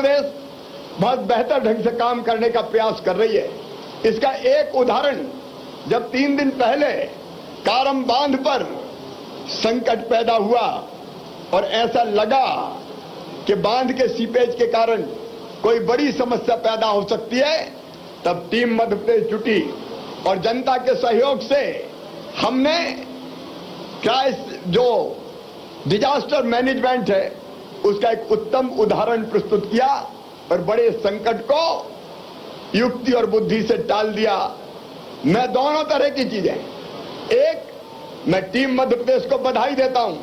प्रदेश बहुत बेहतर ढंग से काम करने का प्रयास कर रही है। इसका एक उदाहरण, जब 3 दिन पहले कारम बांध पर संकट पैदा हुआ और ऐसा लगा कि बांध के सीपेज के कारण कोई बड़ी समस्या पैदा हो सकती है, तब टीम मध्य प्रदेश जुटी और जनता के सहयोग से हमने जो डिजास्टर मैनेजमेंट है उसका एक उत्तम उदाहरण प्रस्तुत किया और बड़े संकट को युक्ति और बुद्धि से टाल दिया। मैं दोनों तरह की चीजें, एक, मैं टीम मध्य प्रदेश को बधाई देता हूं,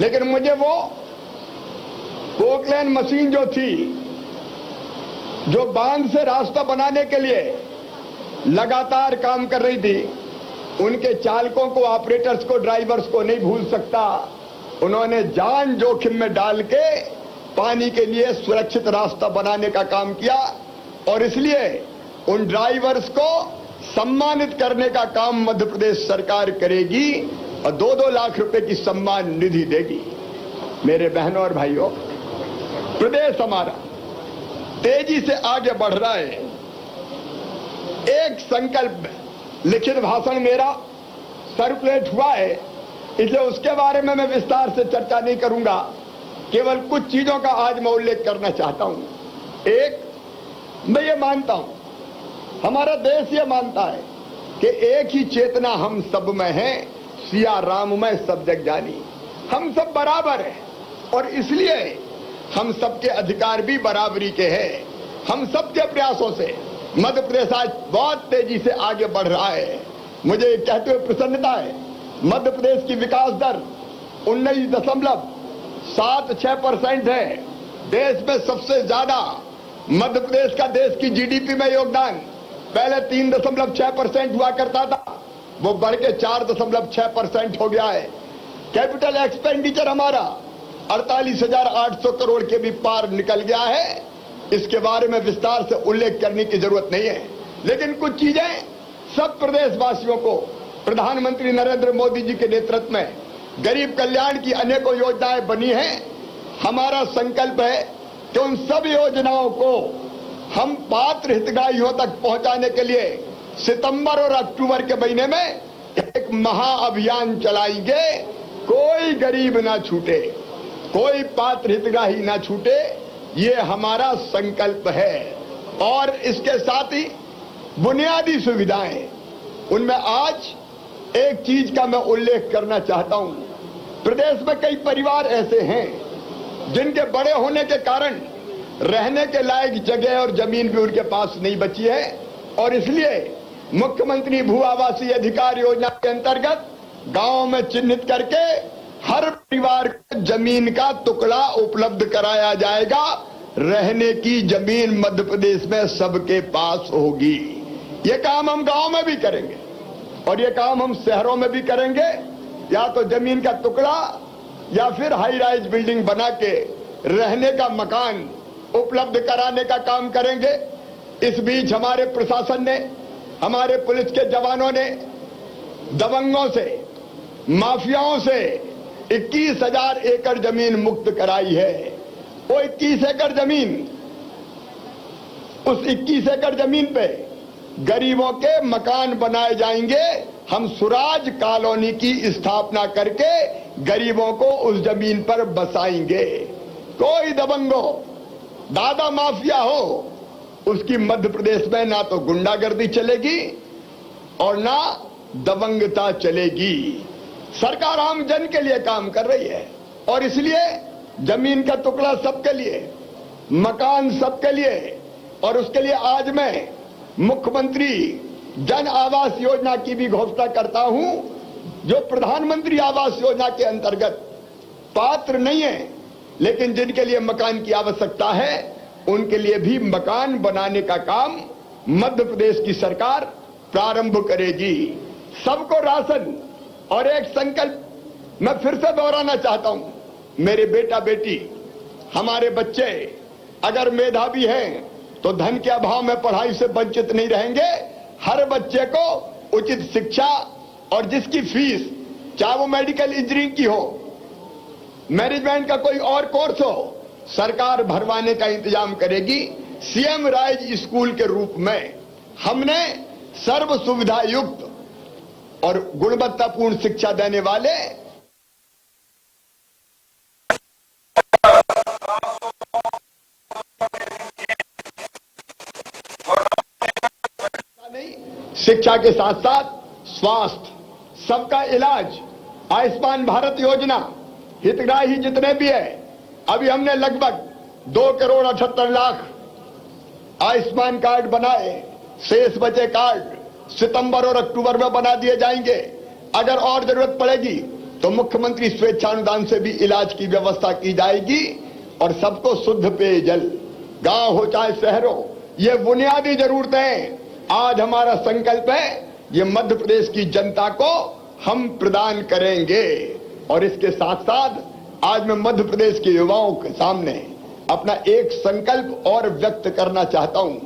लेकिन मुझे वो पोकलैंड मशीन जो थी, जो बांध से रास्ता बनाने के लिए लगातार काम कर रही थी, उनके चालकों को, ऑपरेटर्स को, ड्राइवर्स को नहीं भूल सकता। उन्होंने जान जोखिम में डाल के पानी के लिए सुरक्षित रास्ता बनाने का काम किया और इसलिए उन ड्राइवर्स को सम्मानित करने का काम मध्य प्रदेश सरकार करेगी और 2-2 लाख रुपए की सम्मान निधि देगी। मेरे बहनों और भाइयों, प्रदेश हमारा तेजी से आगे बढ़ रहा है। एक संकल्प लिखित भाषण मेरा सर्कुलेट हुआ है, इसलिए उसके बारे में मैं विस्तार से चर्चा नहीं करूंगा, केवल कुछ चीजों का आज मैं उल्लेख करना चाहता हूं। एक, मैं ये मानता हूं, हमारा देश ये मानता है कि एक ही चेतना हम सब में है, सिया राम में सब जग जानी। हम सब बराबर हैं और इसलिए हम सबके अधिकार भी बराबरी के हैं। हम सबके प्रयासों से मध्य प्रदेश आज बहुत तेजी से आगे बढ़ रहा है। मुझे कहते हुए प्रसन्नता है, मध्य प्रदेश की विकास दर 19.76% है। देश में सबसे ज्यादा मध्य प्रदेश का देश की जीडीपी में योगदान पहले 3.6% हुआ करता था, वो बढ़ के 4.6% हो गया है। कैपिटल एक्सपेंडिचर हमारा 48,800 करोड़ के भी पार निकल गया है। इसके बारे में विस्तार से उल्लेख करने की जरूरत नहीं है, लेकिन कुछ चीजें सब प्रदेशवासियों को प्रधानमंत्री नरेंद्र मोदी जी के नेतृत्व में गरीब कल्याण की अनेकों योजनाएं बनी हैं। हमारा संकल्प है कि उन सब योजनाओं को हम पात्र हितग्राहियों तक पहुंचाने के लिए सितंबर और अक्टूबर के महीने में एक महाअभियान चलाएंगे। कोई गरीब ना छूटे, कोई पात्र हितग्राही ना छूटे, ये हमारा संकल्प है। और इसके साथ ही बुनियादी सुविधाएं, उनमें आज एक चीज का मैं उल्लेख करना चाहता हूं। प्रदेश में कई परिवार ऐसे हैं जिनके बड़े होने के कारण रहने के लायक जगह और जमीन भी उनके पास नहीं बची है और इसलिए मुख्यमंत्री भू आवासीय अधिकार योजना के अंतर्गत गांवों में चिन्हित करके हर परिवार को जमीन का टुकड़ा उपलब्ध कराया जाएगा। रहने की जमीन मध्य प्रदेश में सबके पास होगी। ये काम हम गांव में भी करेंगे और ये काम हम शहरों में भी करेंगे। या तो जमीन का टुकड़ा या फिर हाई राइज बिल्डिंग बना के रहने का मकान उपलब्ध कराने का काम करेंगे। इस बीच हमारे प्रशासन ने, हमारे पुलिस के जवानों ने दबंगों से, माफियाओं से 21,000 एकड़ जमीन मुक्त कराई है। वो 21 एकड़ जमीन, उस 21 एकड़ जमीन पे गरीबों के मकान बनाए जाएंगे। हम सुराज कॉलोनी की स्थापना करके गरीबों को उस जमीन पर बसाएंगे। कोई दबंगो, दादा माफिया हो, उसकी मध्य प्रदेश में ना तो गुंडागर्दी चलेगी और ना दबंगता चलेगी। सरकार आम जन के लिए काम कर रही है और इसलिए जमीन का टुकड़ा सबके लिए, मकान सबके लिए, और उसके लिए आज मैं मुख्यमंत्री जन आवास योजना की भी घोषणा करता हूं, जो प्रधानमंत्री आवास योजना के अंतर्गत पात्र नहीं है लेकिन जिनके लिए मकान की आवश्यकता है, उनके लिए भी मकान बनाने का काम मध्य प्रदेश की सरकार प्रारंभ करेगी। सबको राशन। और एक संकल्प मैं फिर से दोहराना चाहता हूं, मेरे बेटा बेटी, हमारे बच्चे अगर मेधावी हैं तो धन के अभाव में पढ़ाई से वंचित नहीं रहेंगे। हर बच्चे को उचित शिक्षा और जिसकी फीस, चाहे वो मेडिकल इंजीनियरिंग की हो, मैनेजमेंट का कोई और कोर्स हो, सरकार भरवाने का इंतजाम करेगी। सीएम राइज स्कूल के रूप में हमने सर्व सुविधा युक्त और गुणवत्तापूर्ण शिक्षा देने वाले शिक्षा के साथ साथ स्वास्थ्य, सबका इलाज, आयुष्मान भारत योजना, हितग्राही जितने भी है, अभी हमने लगभग 2,78,00,000 आयुष्मान कार्ड बनाए। शेष बचे कार्ड सितंबर और अक्टूबर में बना दिए जाएंगे। अगर और जरूरत पड़ेगी तो मुख्यमंत्री स्वेच्छानुदान से भी इलाज की व्यवस्था की जाएगी। और सबको शुद्ध पेयजल, गांव हो चाहे शहर हो, ये बुनियादी जरूरतें आज हमारा संकल्प है, ये मध्य प्रदेश की जनता को हम प्रदान करेंगे। और इसके साथ साथ आज मैं मध्य प्रदेश के युवाओं के सामने अपना एक संकल्प और व्यक्त करना चाहता हूं।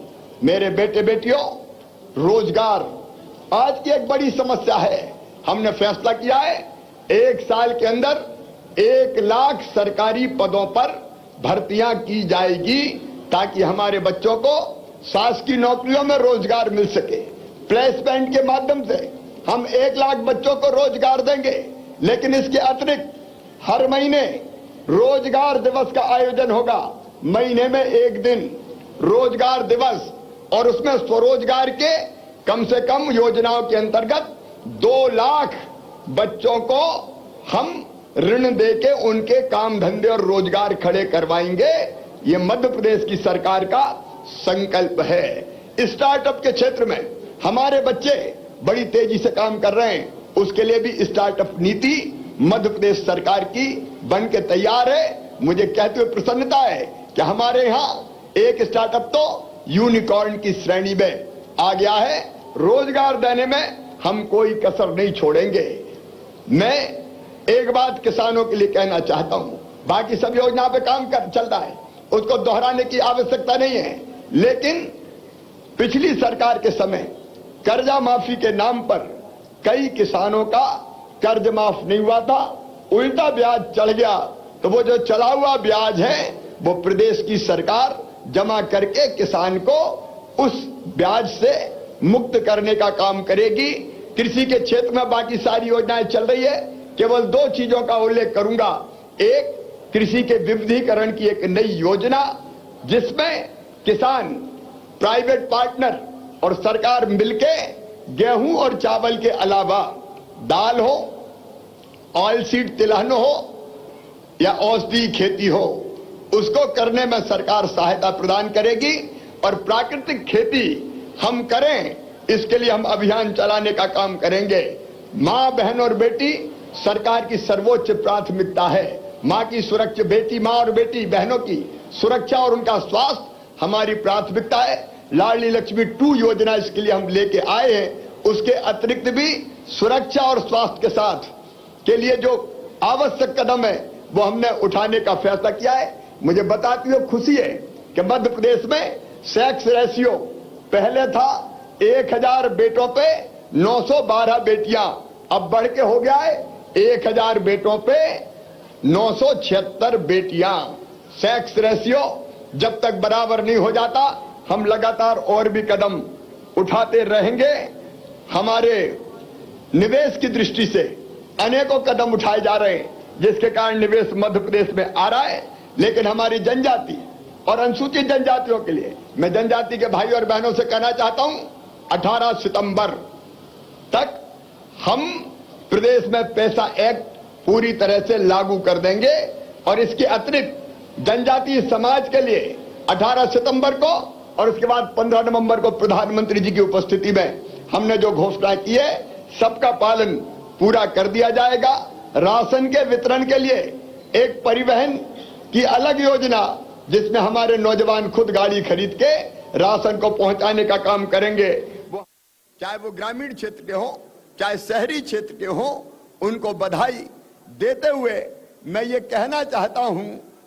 मेरे बेटे बेटियों, रोजगार आज की एक बड़ी समस्या है। हमने फैसला किया है 1 साल के अंदर 1 लाख सरकारी पदों पर भर्तियां की जाएगी, ताकि हमारे बच्चों को शासकीय नौकरियों में रोजगार मिल सके। प्लेसमेंट के माध्यम से हम 1 लाख बच्चों को रोजगार देंगे। लेकिन इसके अतिरिक्त हर महीने रोजगार दिवस का आयोजन होगा। महीने में 1 दिन रोजगार दिवस, और उसमें स्वरोजगार के कम से कम योजनाओं के अंतर्गत 2 लाख बच्चों को हम ऋण देके उनके काम धंधे और रोजगार खड़े करवाएंगे। ये मध्य प्रदेश की सरकार का संकल्प है। स्टार्टअप के क्षेत्र में हमारे बच्चे बड़ी तेजी से काम कर रहे हैं। उसके लिए भी स्टार्टअप नीति मध्य प्रदेश सरकार की बन के तैयार है। मुझे कहते हुए प्रसन्नता है कि हमारे यहां एक स्टार्टअप तो यूनिकॉर्न की श्रेणी में आ गया है। रोजगार देने में हम कोई कसर नहीं छोड़ेंगे। मैं एक बात किसानों के लिए कहना चाहता हूं, बाकी सब योजना पे काम चल रहा है, उसको दोहराने की आवश्यकता नहीं है। लेकिन पिछली सरकार के समय कर्जा माफी के नाम पर कई किसानों का कर्ज माफ नहीं हुआ था, उल्टा ब्याज चढ़ गया। तो वो जो चला हुआ ब्याज है वो प्रदेश की सरकार जमा करके किसान को उस ब्याज से मुक्त करने का काम करेगी। कृषि के क्षेत्र में बाकी सारी योजनाएं चल रही है। केवल 2 चीजों का उल्लेख करूंगा। एक, कृषि के विविधीकरण की एक नई योजना, जिसमें किसान, प्राइवेट पार्टनर और सरकार मिलके गेहूं और चावल के अलावा दाल हो, ऑयल सीड तिलहन हो या औषधि खेती हो, उसको करने में सरकार सहायता प्रदान करेगी। और प्राकृतिक खेती हम करें, इसके लिए हम अभियान चलाने का काम करेंगे। मां, बहन और बेटी सरकार की सर्वोच्च प्राथमिकता है। मां की सुरक्षा, बेटी, मां और बेटी बहनों की सुरक्षा और उनका स्वास्थ्य हमारी प्राथमिकता है। लाडली लक्ष्मी 2 योजना इसके लिए हम लेके आए हैं। उसके अतिरिक्त भी सुरक्षा और स्वास्थ्य के साथ के लिए जो आवश्यक कदम है वो हमने उठाने का फैसला किया है। मुझे बताते हुए खुशी है कि मध्य प्रदेश में सेक्स रेशियो पहले था 1000 बेटों पे 912 बेटियां, अब बढ़ के हो गया है 1000 बेटों पे 976 बेटियां। सेक्स रेशियो जब तक बराबर नहीं हो जाता, हम लगातार और भी कदम उठाते रहेंगे। हमारे निवेश की दृष्टि से अनेकों कदम उठाए जा रहे हैं, जिसके कारण निवेश मध्य प्रदेश में आ रहा है। लेकिन हमारी जनजाति और अनुसूचित जनजातियों के लिए मैं जनजाति के भाई और बहनों से कहना चाहता हूं, 18 सितंबर तक हम प्रदेश में पैसा एक्ट पूरी तरह से लागू कर देंगे। और इसके अतिरिक्त जनजातीय समाज के लिए 18 सितंबर को और उसके बाद 15 नवंबर को प्रधानमंत्री जी की उपस्थिति में हमने जो घोषणा की है, सबका पालन पूरा कर दिया जाएगा। राशन के वितरण के लिए एक परिवहन की अलग योजना, जिसमें हमारे नौजवान खुद गाड़ी खरीद के राशन को पहुंचाने का काम करेंगे। चाहे वो ग्रामीण क्षेत्र के हो, चाहे शहरी क्षेत्र के हो, उनको बधाई देते हुए मैं ये कहना चाहता हूं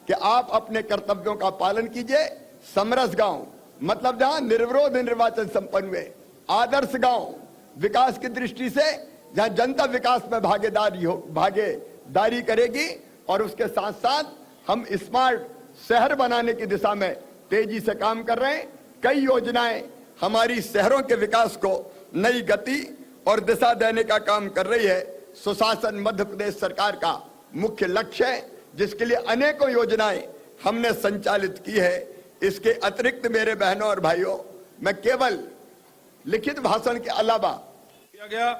कि आप अपने कर्तव्यों का पालन कीजिए। समरस गांव मतलब जहां निर्विरोध निर्वाचन संपन्न हुए, आदर्श गांव विकास की दृष्टि से जहां जनता विकास में भागीदारी करेगी। और उसके साथ साथ हम स्मार्ट शहर बनाने की दिशा में तेजी से काम कर रहे हैं। कई योजनाएं हमारी शहरों के विकास को नई गति और दिशा देने का काम कर रही है। सुशासन मध्य प्रदेश सरकार का मुख्य लक्ष्य है, जिसके लिए अनेकों योजनाएं हमने संचालित की है। इसके अतिरिक्त मेरे बहनों और भाइयों, मैं केवल लिखित भाषण के अलावा किया गया